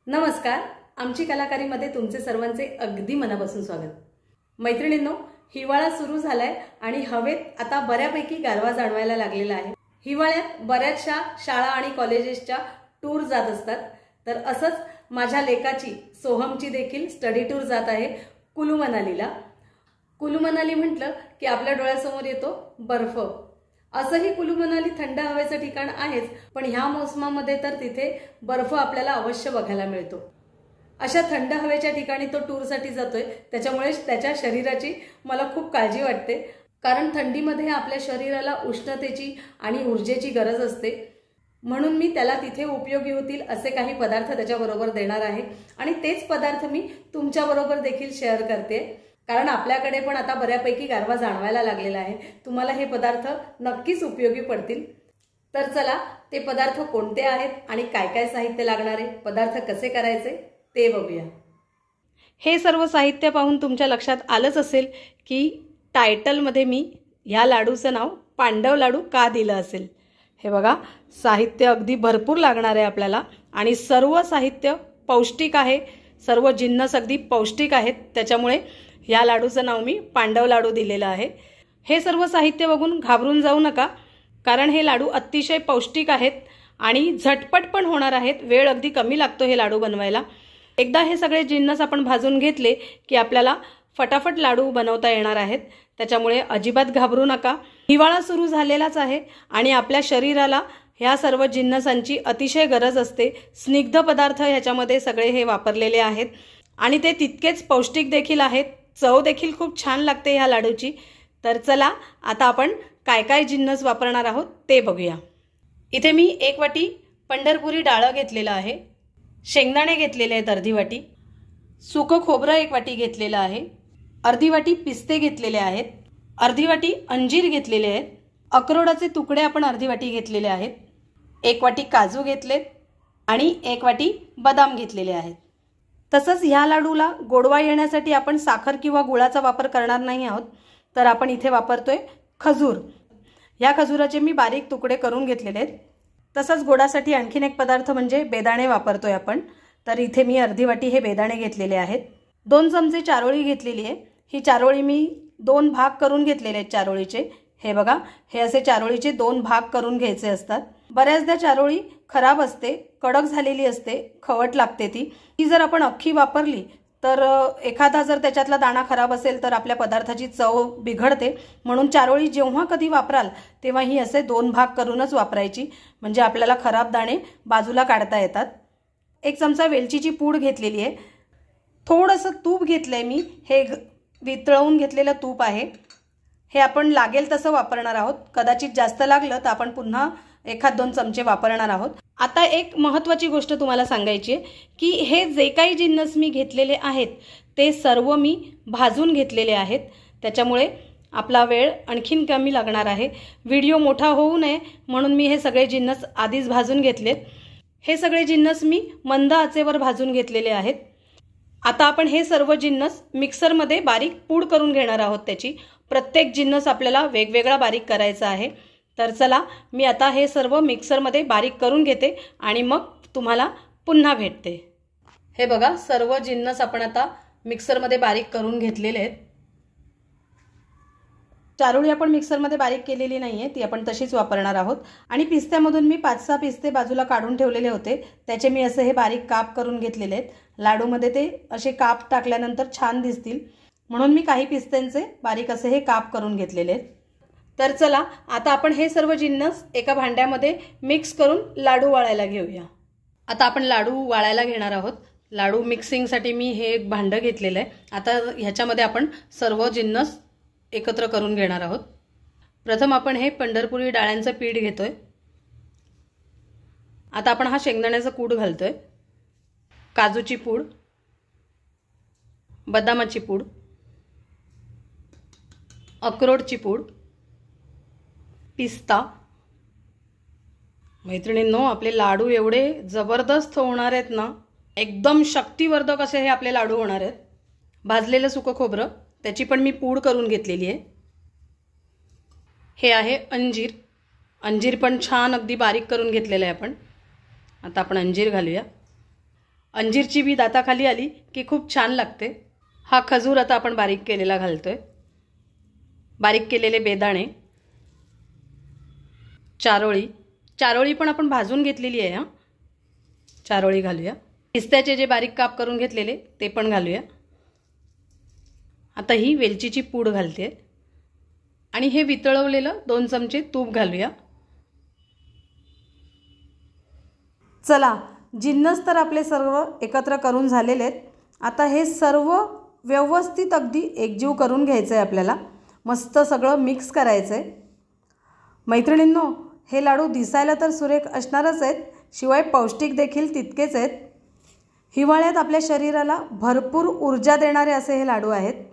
नमस्कार. आमची कलाकारीमध्ये तुमचे सर्वांचे अगदी मनापासून स्वागत. मैत्रिणींनो, हिवाळा सुरू झालाय आणि हवेत आता बऱ्यापैकी गारवा जाणवायला लागलेला आहे. हिवाळ्यात बऱ्याचशा शाळा आणि कॉलेजेसच्या टूर जात असतात. तर असंच माझ्या लेकाची सोहमची देखील स्टडी टूर जात आहे कुलू मनालीला. कुलू मनाली म्हटलं की आपल्या डोळ्यासमोर येतो बर्फ. असंही कुलू मनाली थंड हवेचं ठिकाण आहेच, पण ह्या मोसमामध्ये तर तिथे बर्फ आपल्याला अवश्य बघायला मिळतो. अशा थंड हवेच्या ठिकाणी तो टूरसाठी जातोय, त्याच्यामुळे त्याच्या शरीराची मला खूप काळजी वाटते. कारण थंडीमध्ये आपल्या शरीराला उष्णतेची आणि ऊर्जेची गरज असते. म्हणून मी त्याला तिथे उपयोगी होतील असे काही पदार्थ त्याच्याबरोबर देणार आहे आणि तेच पदार्थ मी तुमच्याबरोबर देखील शेअर करते. कारण आपल्याकडे पण आता बऱ्यापैकी गारवा जाणवायला लागलेला आहे. तुम्हाला हे पदार्थ नक्कीच उपयोगी पडतील. तर चला, ते पदार्थ कोणते आहेत आणि काय काय साहित्य लागणार आहे, पदार्थ कसे करायचे ते बघूया. हे सर्व साहित्य पाहून तुमच्या लक्षात आलंच असेल की टायटलमध्ये मी ह्या लाडूचं नाव पांडव लाडू का दिलं असेल. हे बघा, साहित्य अगदी भरपूर लागणार आहे आपल्याला आणि सर्व साहित्य पौष्टिक आहे. सर्व जिन्नस अगदी पौष्टिक आहेत. त्याच्यामुळे या लाडूचं नाव मी पांडव लाडू दिलेलं आहे. हे सर्व साहित्य बघून घाबरून जाऊ नका, कारण हे लाडू अतिशय पौष्टिक आहेत आणि झटपट पण होणार आहेत. वेळ अगदी कमी लागतो हे लाडू बनवायला. एकदा हे सगळे जिन्नस आपण भाजून घेतले की आपल्याला फटाफट लाडू बनवता येणार आहेत. त्याच्यामुळे अजिबात घाबरू नका. हिवाळा सुरू झालेलाच आहे आणि आपल्या शरीराला ह्या सर्व जिन्नसांची अतिशय गरज असते. स्निग्ध पदार्थ ह्याच्यामध्ये सगळे हे वापरलेले आहेत आणि ते तितकेच पौष्टिक देखील आहेत. चव देखील खूप छान लागते ह्या लाडूची. तर चला, आता आपण काय काय जिन्नस वापरणार आहोत ते बघूया. इथे मी 1 वाटी पंढरपुरी डाळ घेतलेला आहे. शेंगदाणे घेतलेले आहेत अर्धी वाटी. सुकं खोबरं 1 वाटी घेतलेलं आहे. अर्धी वाटी पिस्ते घेतलेले आहेत. अर्धी वाटी अंजीर घेतलेले आहेत. अक्रोडाचे तुकडे आपण अर्धी वाटी घेतलेले आहेत. 1 वाटी काजू घेतलेत आणि 1 वाटी बदाम घेतलेले आहेत. तसंच ह्या लाडूला गोडवा येण्यासाठी आपण साखर किंवा गुळाचा वापर करणार नाही आहोत, तर आपण इथे वापरतोय खजूर. ह्या खजुराचे मी बारीक तुकडे करून घेतलेले आहेत. तसंच गोडासाठी आणखीन एक पदार्थ म्हणजे बेदाणे वापरतोय आपण. तर इथे मी अर्धी वाटी हे बेदाणे घेतलेले आहेत. 2 चमचे चारोळी घेतलेली आहे. ही चारोळी मी 2 भाग करून घेतलेले आहेत चारोळीचे. हे बघा, हे असे चारोळीचे 2 भाग करून घ्यायचे असतात. बऱ्याचदा चारोळी खराब असते, कडक झालेली असते, खवट लागते ती जर आपण अख्खी वापरली तर एखादा जर त्याच्यातला दाणा खराब असेल तर आपल्या पदार्थाची चव बिघडते. म्हणून चारोळी जेव्हा कधी वापराल तेव्हा ही असे 2 भाग करूनच वापरायची, म्हणजे आपल्याला खराब दाणे बाजूला काढता येतात. 1 चमचा वेलचीची पूड घेतलेली आहे. थोडंसं तूप घेतलंय मी. हे वितळवून घेतलेलं तूप आहे. हे आपण लागेल तसं वापरणार आहोत. कदाचित जास्त लागलं तर आपण पुन्हा 1-2 चमचे वापरणार आहोत. आता एक महत्त्वाची गोष्ट तुम्हाला सांगायची आहे की हे जे काही जिन्नस मी घेतलेले आहेत ते सर्व मी भाजून घेतलेले आहेत. त्याच्यामुळे आपला वेळ आणखीन कमी लागणार आहे. व्हिडिओ मोठा होऊ नये म्हणून मी हे सगळे जिन्नस आधीच भाजून घेतलेत. हे सगळे जिन्नस मी मंद आचेवर भाजून घेतलेले आहेत. आता आपण हे सर्व जिन्नस मिक्सरमध्ये बारीक पूड करून घेणार आहोत. त्याची प्रत्येक जिन्नस आपल्याला वेगवेगळा बारीक करायचा आहे. तर चला, मी आता हे सर्व मिक्सरमध्ये बारीक करून घेते आणि मग तुम्हाला पुन्हा भेटते. हे बघा, सर्व जिन्नस आपण आता मिक्सरमध्ये बारीक करून घेतलेले आहेत. चारोळी आपण मिक्सरमध्ये बारीक केलेली नाही आहे, ती आपण तशीच वापरणार आहोत. आणि पिस्त्यामधून मी 5-6 पिस्ते बाजूला काढून ठेवलेले होते, त्याचे मी असे हे बारीक काप करून घेतलेले आहेत. लाडूमध्ये ते असे काप टाकल्यानंतर छान दिसतील म्हणून मी काही पिस्त्यांचे बारीक असे हे काप करून घेतलेले आहेत. तर चला, आता आपण हे सर्व जिन्नस एका भांड्यामध्ये मिक्स करून लाडू वाळायला घेऊया. आता आपण लाडू वाळायला घेणार आहोत. लाडू मिक्सिंगसाठी मी हे एक भांडं घेतलेलं आहे. आता ह्याच्यामध्ये आपण सर्व जिन्नस एकत्र करून घेणार आहोत. प्रथम आपण हे पंढरपुरी डाळ्यांचं पीठ घेतोय. आता आपण हा शेंगदाण्याचा कूट घालतोय. काजूची पूड, बदामाची पूड, अक्रोडची पूड, पिस्ता. मैत्रिणींनो, आपले लाडू एवढे जबरदस्त होणार आहेत ना, एकदम शक्तिवर्धक असे हे आपले लाडू होणार आहेत. भाजलेलं सुकं खोबरं, त्याची पण मी पूड करून घेतलेली आहे. हे आहे अंजीर. अंजीर पण छान अगदी बारीक करून घेतलेलं आहे आपण. आता आपण अंजीर घालूया. अंजीरची बी दाताखाली आली की खूप छान लागते। हा खजूर आता आपण बारीक केलेला घालतोय, बारीक केलेले बेदाणे, चारोळी पण आपण भाजून घेतलेली आहे। चारोळी घालूया। पिस्त्याचे जे बारीक काप करून घेतलेले ते पण घालूया। आता ही वेलचीची पूड घालते आणि हे वितळवलेलं 2 चमचे तूप घालूया। चला, जिन्नस तर आपले सर्व एकत्र करून झालेले आहेत। आता हे सर्व व्यवस्थित अगदी एकजीव करून घ्यायचं आहे आपल्याला। मस्त सगळं मिक्स करायचं आहे। मैत्रिणींनो, हे लाडू दिसायला तर सुरेख असणारच आहेत, शिवाय पौष्टिक देखील तितकेच आहेत। हिवाळ्यात आपल्या शरीराला भरपूर ऊर्जा देणारे असे हे लाडू आहेत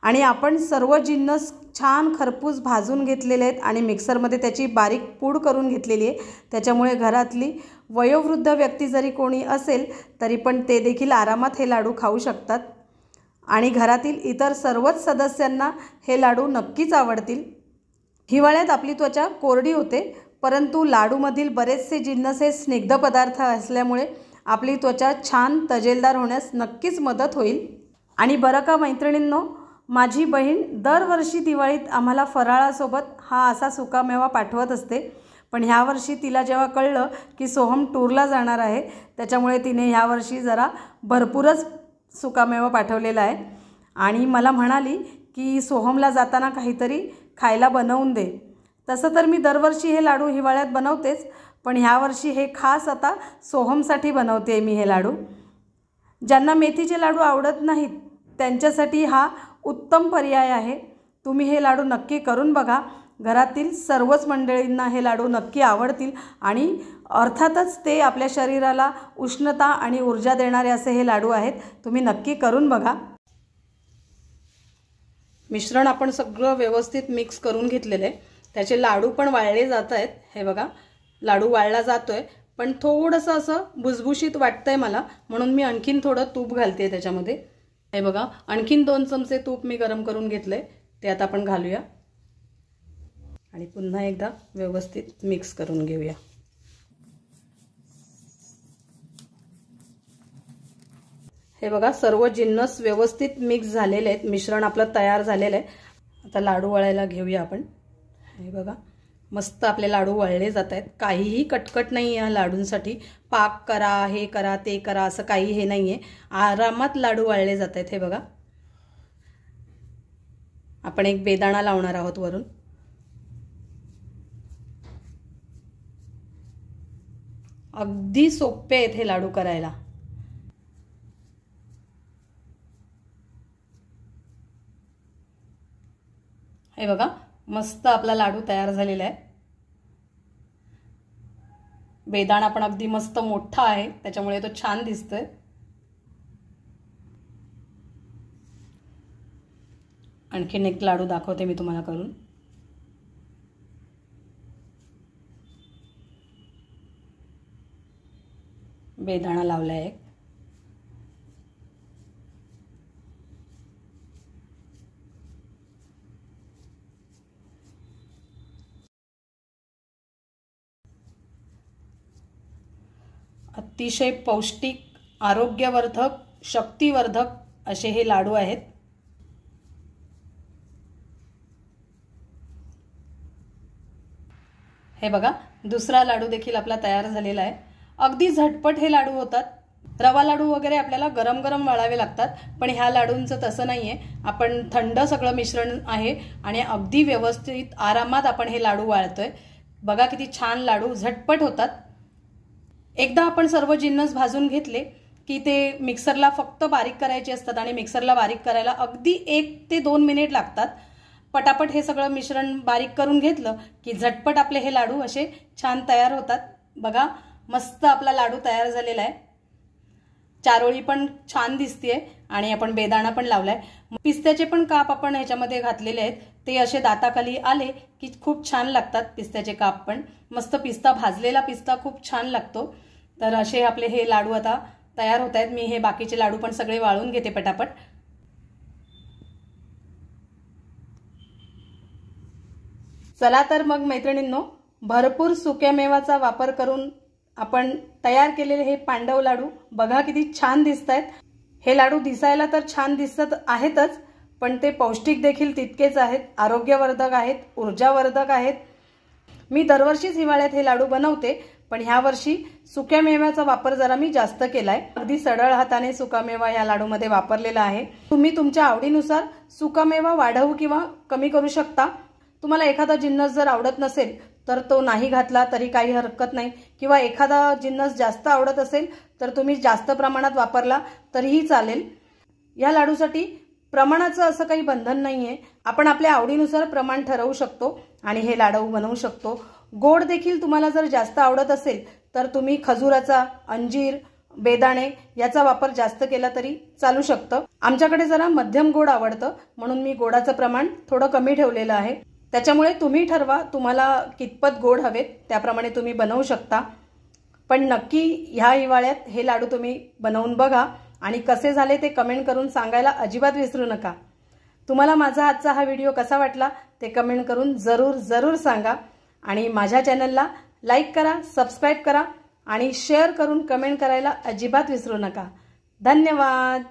आणि आपण सर्व जिन्नस छान खरपूस भाजून घेतलेले आहेत आणि मिक्सरमध्ये त्याची बारीक पूड करून घेतलेली आहे। त्याच्यामुळे घरातली वयोवृद्ध व्यक्ती जरी कोणी असेल तरी पण ते देखील आरामात हे लाडू खाऊ शकतात आणि घरातील इतर सर्वच सदस्यांना हे लाडू नक्कीच आवडतील। हिवाळ्यात आपली त्वचा कोरडी होते, परंतु लाडूमधील बरेचसे जिन्नस हे स्निग्ध पदार्थ असल्यामुळे आपली त्वचा छान तजेलदार होण्यास नक्कीच मदत होईल। आणि बरं का मैत्रिणींनो, माझी बहीण दरवर्षी दिवाळीत आम्हाला फराळासोबत हा असा सुकामेवा पाठवत असते, पण ह्या वर्षी तिला जेव्हा कळलं की सोहम टूरला जाणार आहे, त्याच्यामुळे तिने ह्या वर्षी जरा भरपूरच सुकामेवा पाठवलेला आहे आणि मला म्हणाली की सोहमला जाताना काहीतरी खायला बनवून दे। तसं तर मी दरवर्षी हे लाडू हिवाळ्यात बनवतेच, पण ह्या वर्षी हे खास आता सोहमसाठी बनवते मी हे लाडू। ज्यांना मेथीचे लाडू आवडत नाहीत त्यांच्यासाठी हा उत्तम पर्याय आहे। तुम्ही हे लाडू नक्की करून बघा। घरातील सर्वच मंडळींना हे लाडू नक्की आवडतील आणि अर्थातच ते आपल्या शरीराला उष्णता आणि ऊर्जा देणारे असे हे लाडू आहेत। तुम्ही नक्की करून बघा। मिश्रण आपण सगळं व्यवस्थित मिक्स करून घेतलेले आहे। त्याचे लाडू पण वाळले जात आहेत। हे बघा, लाडू वाळला जातोय, पण थोडंसं असं भुसभुशीत वाटतंय मला, म्हणून मी आणखीन थोडं तूप घालते त्याच्यामध्ये। हे बघा, आणखीन 2 चमचे तूप मी गरम करून घेतले, ते आता आपण घालूया आणि पुन्हा एकदा व्यवस्थित मिक्स करून घेऊया। हे बघा, सर्व जिन्नस व्यवस्थित मिक्स झालेले आहेत, मिश्रण आपलं तयार झालेलं आहे। आता लाडू वळायला घेऊया आपण। हे बघा, मस्त आपले लाडू वळले जात आहेत। काहीही कटकट नाही आहे या लाडूंसाठी। पाक करा, हे करा, ते करा असं काही हे नाही आहे, आरामात लाडू वळले जात आहेत। हे बघा, आपण एक बेदाणा लावणार आहोत वरून। अगदी सोपे आहेत हे लाडू करायला। हे बघा, मस्त आपला लाडू तयार झालेला आहे। बेदाणा पण अगदी मस्त मोठा आहे, त्याच्यामुळे तो छान दिसतोय। आणखीन एक लाडू दाखवते मी तुम्हाला करून। बेदाणा लावलाय एक। अतिशय पौष्टिक, आरोग्यवर्धक, शक्तिवर्धक असे हे लाडू आहेत। हे बघा, दुसरा लाडू देखील आपला तयार झालेला आहे। अगदी झटपट हे लाडू होतात। रवा लाडू वगैरे आपल्याला गरम गरम वळावे लागतात, पण ह्या लाडूंचं तसं नाहीये। आपण थंड सगळं मिश्रण आहे आणि अगदी व्यवस्थित आरामात आपण हे लाडू वाळतोय। बघा किती छान लाडू झटपट होतात। एकदा आपण सर्व जिन्नस भाजून घेतले की ते मिक्सरला फक्त बारीक करायचे असतात आणि मिक्सरला बारीक करायला अगदी 1 ते 2 मिनिट लागतात। पटापट हे सगळं मिश्रण बारीक करून घेतलं की झटपट आपले हे लाडू असे छान तयार होतात। बघा, मस्त आपला लाडू तयार झालेला आहे। चारोळी पण छान दिसतेय आणि आपण बेदाणा पण लावलाय। पिस्त्याचे पण काप आपण ह्याच्यामध्ये घातलेले आहेत, ते असे दाताखाली आले की खूप छान लागतात। पिस्त्याचे काप पण मस्त, पिस्ता भाजलेला पिस्ता खूप छान लागतो। तर असे आपले हे लाडू आता तयार होत आहेत। मी हे बाकीचे लाडू पण सगळे वाळून घेते पटापट। चला तर मग मैत्रिणींनो, भरपूर सुक्या मेवाचा वापर करून आपण तयार केलेले हे पांडव लाडू बघा किती छान दिसतायत। हे लाडू दिसायला तर छान दिसत आहेतच, पण ते पौष्टिक देखील तितकेच आहेत, आरोग्यवर्धक आहेत, ऊर्जावर्धक आहेत। मी दरवर्षीच हिवाळ्यात हे लाडू बनवते, पण ह्या वर्षी सुक्या मेव्याचा वापर जरा मी जास्त केलाय। अगदी सडळ हाताने सुका मेवा या लाडू मध्ये वापरलेला आहे। तुम्ही तुमच्या आवडीनुसार सुका मेवा वाढवू किंवा कमी करू शकता। तुम्हाला एखादा जिन्नस जर आवडत नसेल तर तो नाही घातला तरी काही हरकत नाही, किंवा एखादा जिन्नस जास्त आवडत असेल तर तुम्ही जास्त प्रमाणात वापरला तरीही चालेल। या लाडूसाठी प्रमाणाचं असं काही बंधन नाहीये, आपण आपल्या आवडीनुसार प्रमाण ठरवू शकतो आणि हे लाडू बनवू शकतो। गोड देखील तुम्हाला जर जास्त आवडत असेल तर तुम्ही खजुराचा, अंजीर, बेदाणे याचा वापर जास्त केला तरी चालू शकतं। आमच्याकडे जरा मध्यम गोड आवडतं, म्हणून मी गोडाचं प्रमाण थोडं कमी ठेवलेलं आहे। त्याच्यामुळे तुम्ही ठरवा तुम्हाला कितपत गोड हवेत, त्याप्रमाणे तुम्ही बनवू शकता। पण नक्की ह्या हिवाळ्यात हे लाडू तुम्ही बनवून बघा आणि कसे झाले ते कमेंट करून सांगायला अजिबात विसरू नका। तुम्हाला माझा आजचा हा व्हिडिओ कसा वाटला ते कमेंट करून जरूर सांगा आणि माझ्या चॅनलला लाईक करा, सबस्क्राइब करा आणि शेअर करून कमेंट करायला अजिबात विसरू नका। धन्यवाद।